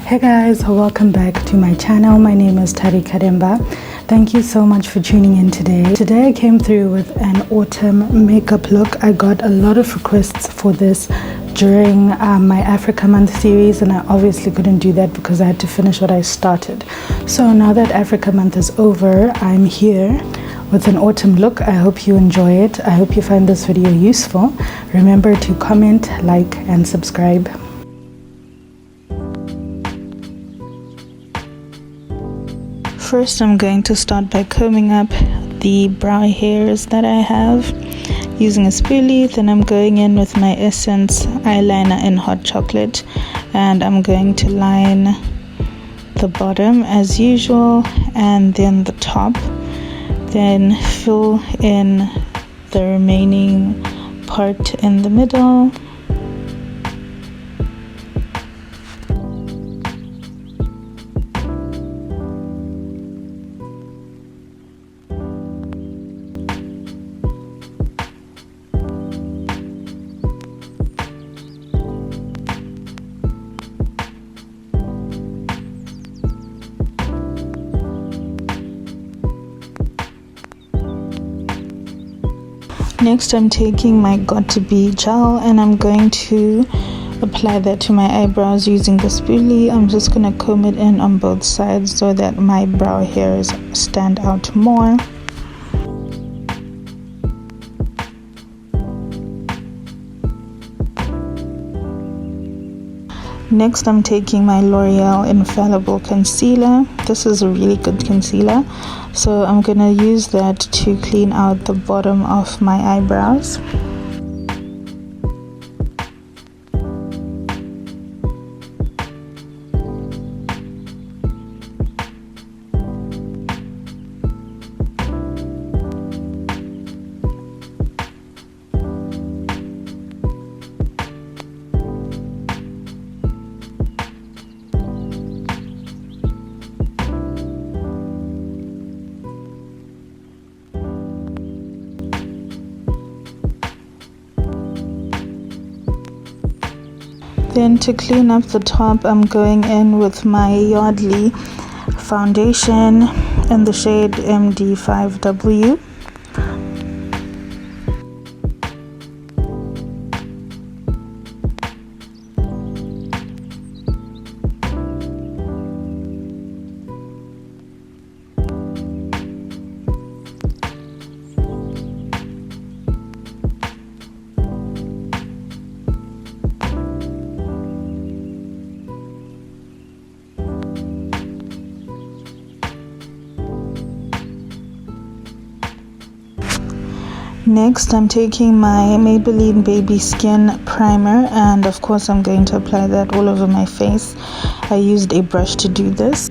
Hey guys, welcome back to my channel. My name is Tari. Thank you so much for tuning in today. Today I came through with an autumn makeup look. I got a lot of requests for this during my Africa Month series, and I obviously couldn't do that because I had to finish what I started. So now that Africa Month is over, I'm here with an autumn look. I hope you enjoy it. I hope you find this video useful. Remember to comment, like, and subscribe. First, I'm going to start by combing up the brow hairs that I have using a spoolie. Then I'm going in with my Essence eyeliner in Hot Chocolate, and I'm going to line the bottom as usual and then the top. Then fill in the remaining part in the middle. Next, I'm taking my Got2b gel and I'm going to apply that to my eyebrows using the spoolie. I'm just going to comb it in on both sides so that my brow hairs stand out more. Next, I'm taking my L'Oreal Infallible concealer. This is a really good concealer, so I'm gonna use that to clean out the bottom of my eyebrows. Then to clean up the top, I'm going in with my Yardley foundation in the shade MD5W. Next, I'm taking my Maybelline Baby Skin Primer, and of course I'm going to apply that all over my face. I used a brush to do this.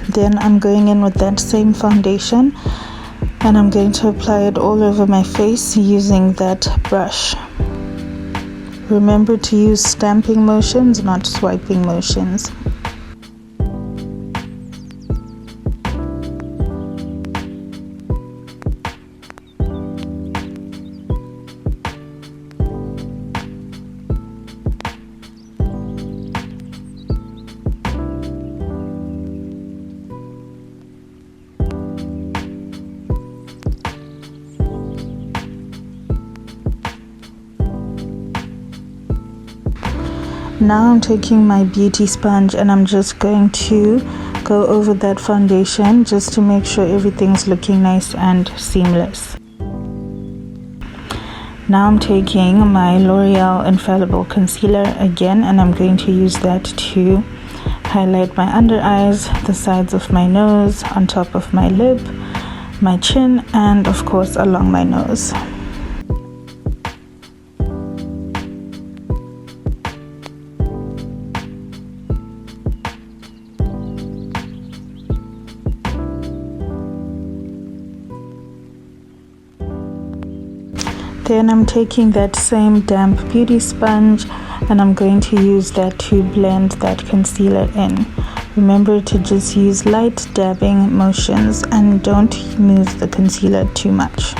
Then I'm going in with that same foundation and I'm going to apply it all over my face using that brush. Remember to use stamping motions, not swiping motions. Now I'm taking my beauty sponge and I'm just going to go over that foundation just to make sure everything's looking nice and seamless. Now I'm taking my L'Oreal Infallible concealer again, and I'm going to use that to highlight my under eyes, the sides of my nose, on top of my lip, my chin, and of course along my nose. Then I'm taking that same damp beauty sponge and I'm going to use that to blend that concealer in. Remember to just use light dabbing motions and don't move the concealer too much.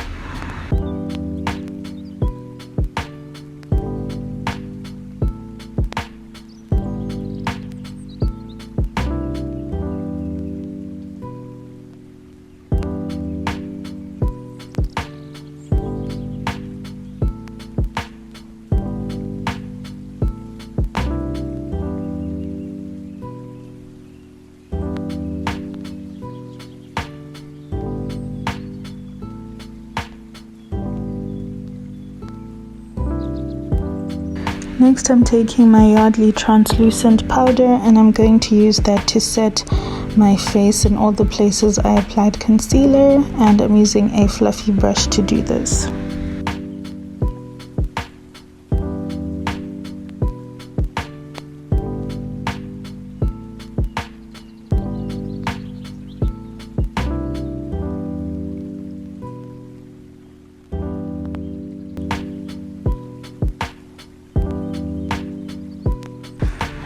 Next, I'm taking my Yardley translucent powder and I'm going to use that to set my face in all the places I applied concealer, and I'm using a fluffy brush to do this.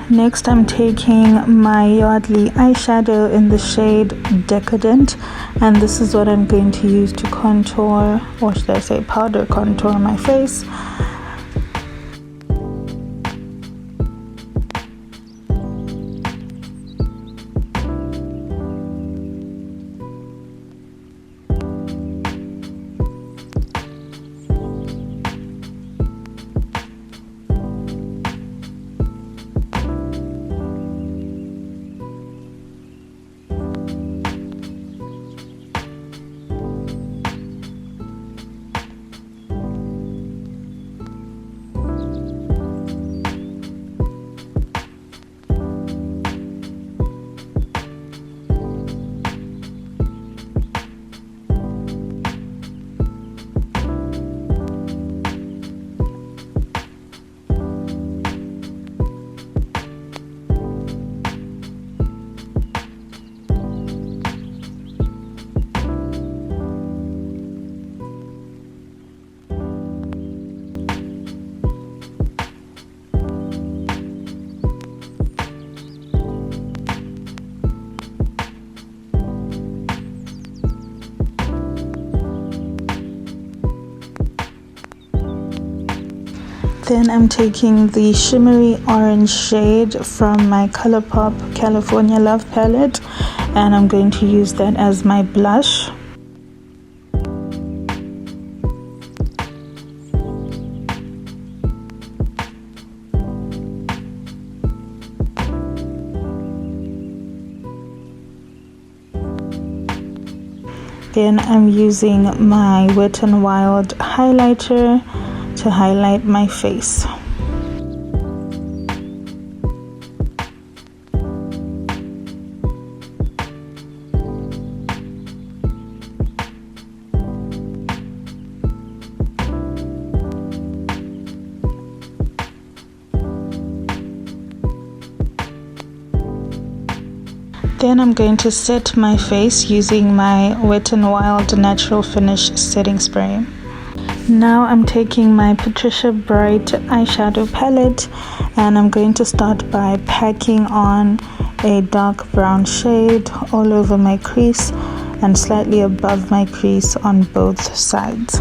Next, I'm taking my Yardley eyeshadow in the shade Decadent, and this is what I'm going to use to contour, or should I say powder contour, my face. Then I'm taking the shimmery orange shade from my Colourpop California Love palette, and I'm going to use that as my blush. Then I'm using my Wet n Wild highlighter to highlight my face. Then I'm going to set my face using my Wet n Wild Natural Finish setting spray. Now I'm taking my Patricia Bright eyeshadow palette and I'm going to start by packing on a dark brown shade all over my crease and slightly above my crease on both sides.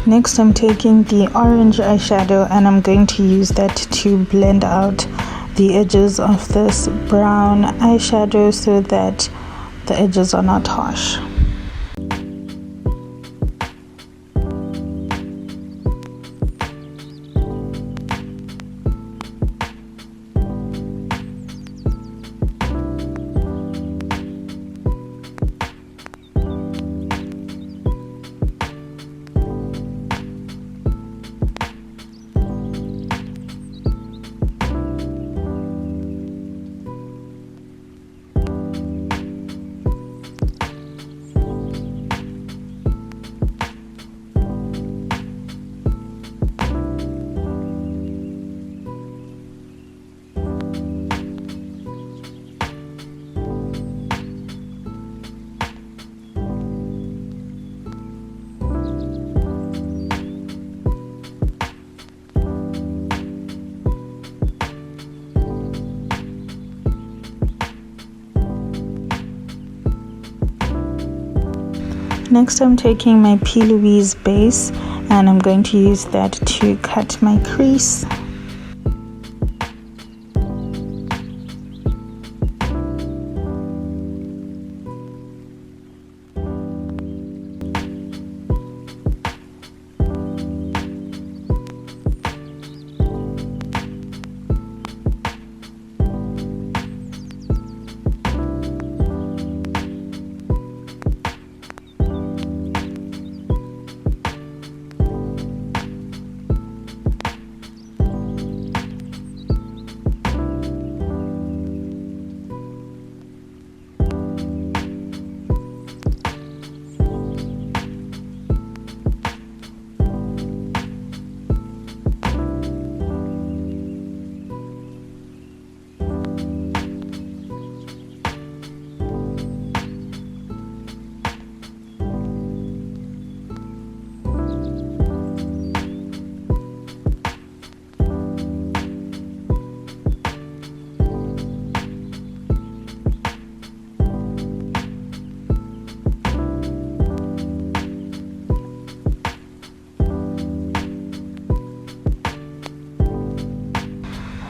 Next, I'm taking the orange eyeshadow and I'm going to use that to blend out the edges of this brown eyeshadow so that the edges are not harsh. Next I'm taking my Louise base and I'm going to use that to cut my crease.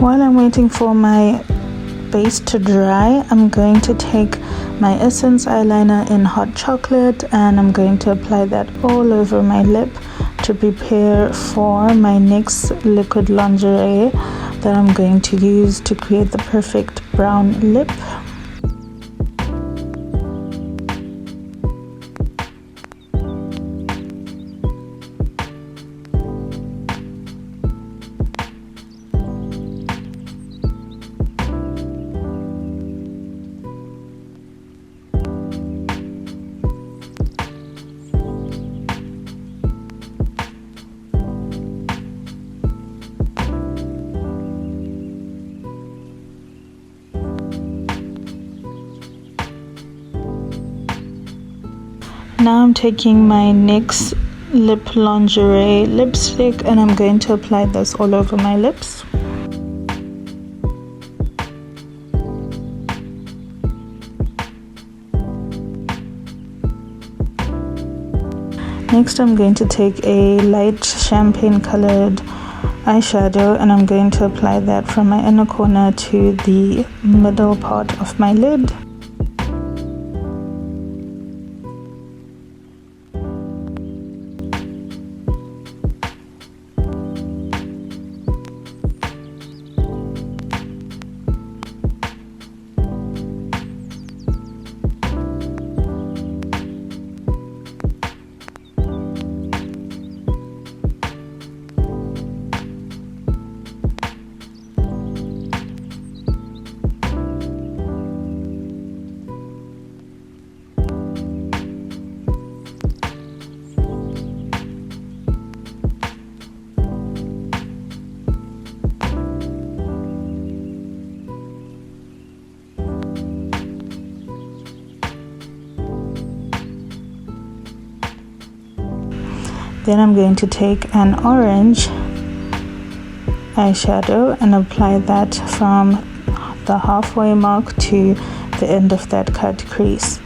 While I'm waiting for my base to dry, I'm going to take my Essence eyeliner in Hot Chocolate and I'm going to apply that all over my lip to prepare for my NYX liquid lingerie that I'm going to use to create the perfect brown lip. Now I'm taking my NYX Lip Lingerie lipstick and I'm going to apply this all over my lips. Next I'm going to take a light champagne colored eyeshadow and I'm going to apply that from my inner corner to the middle part of my lid. Then I'm going to take an orange eyeshadow and apply that from the halfway mark to the end of that cut crease.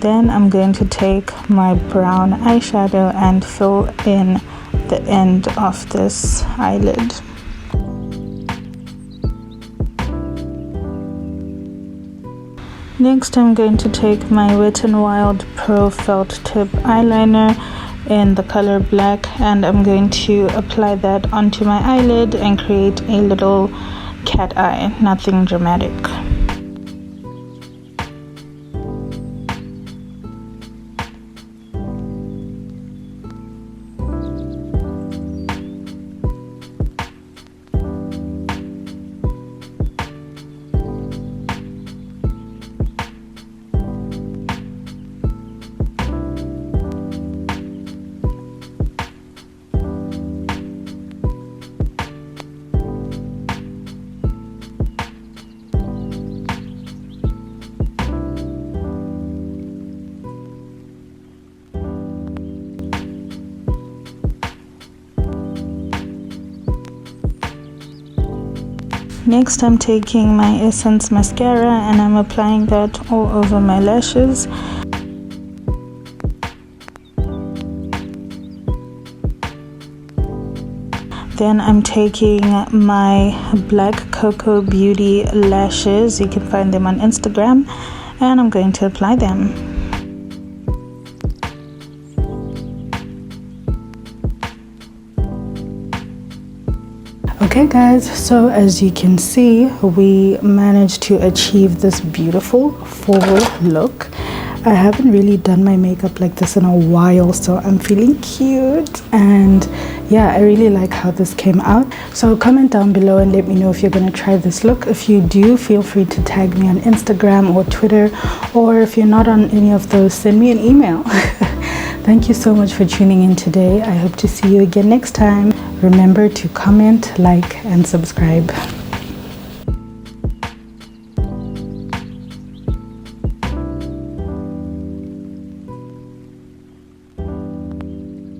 Then I'm going to take my brown eyeshadow and fill in the end of this eyelid. Next I'm going to take my Wet n Wild Pro Felt Tip eyeliner in the color black and I'm going to apply that onto my eyelid and create a little cat eye, nothing dramatic. Next, I'm taking my Essence mascara and I'm applying that all over my lashes. Then I'm taking my Black Cocoa Beauty lashes. You can find them on Instagram, and I'm going to apply them. Okay guys, so as you can see, we managed to achieve this beautiful fall look. I haven't really done my makeup like this in a while, so I'm feeling cute, and yeah, I really like how this came out. So comment down below and let me know if you're going to try this look. If you do, feel free to tag me on Instagram or Twitter, or if you're not on any of those, send me an email. Thank you so much for tuning in today. I hope to see you again next time. Remember to comment, like, and subscribe.